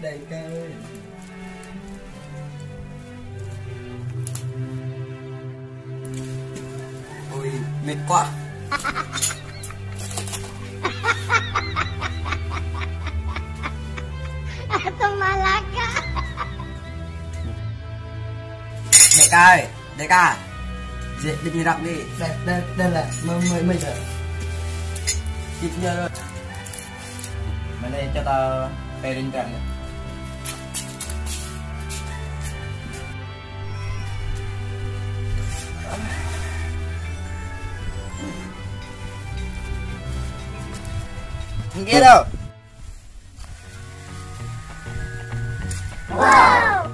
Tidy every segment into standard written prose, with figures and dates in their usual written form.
Đại ca ơi. Ôi mệt quá. Đại ca ơi, đại ca. Đi đi đọc đi. Đây là mới giờ. Tiếp nhờ rồi. Mày đây cho tao tay lên trận này. Không kia đâu. Wow.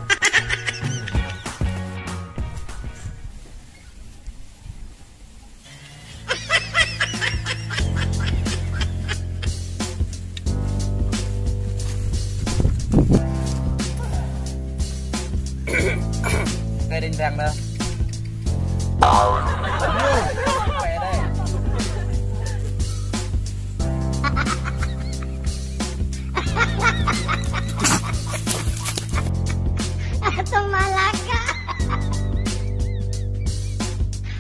Cây đinh răng đó. Khỏe đây. Atau Malaka.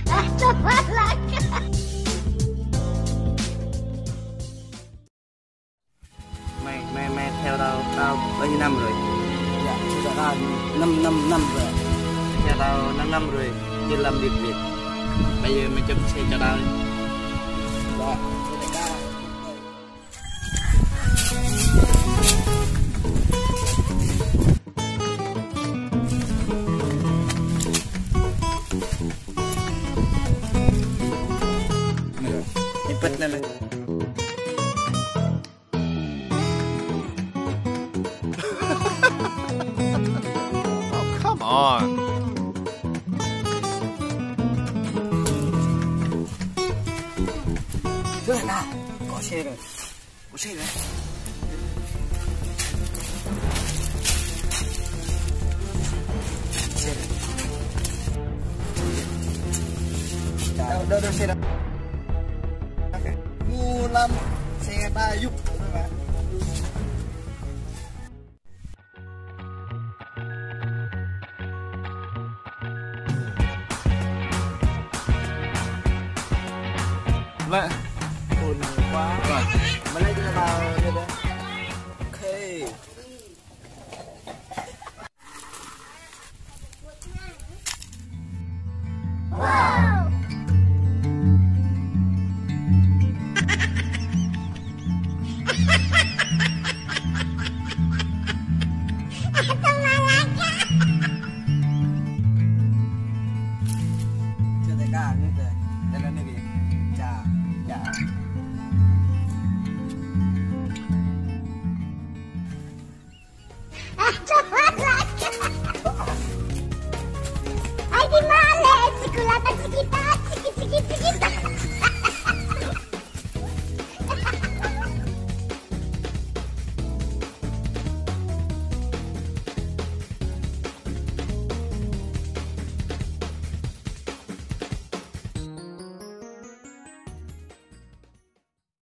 Atau Malaka. Mày theo tao bao nhiêu năm rồi? Dạ, tao 5 năm rồi. Theo tao 5 năm rồi, chưa làm việc Việt. Bây giờ mày chấm xe cho tao đi. Rồi, Ipet na lang. Oh, come on. Đưa ra, có xe rồi. Có xe rồi. Xe rồi. Đâu xe đâu. Ngu lắm. Xe ta giúp. Vâng. Buồn quá.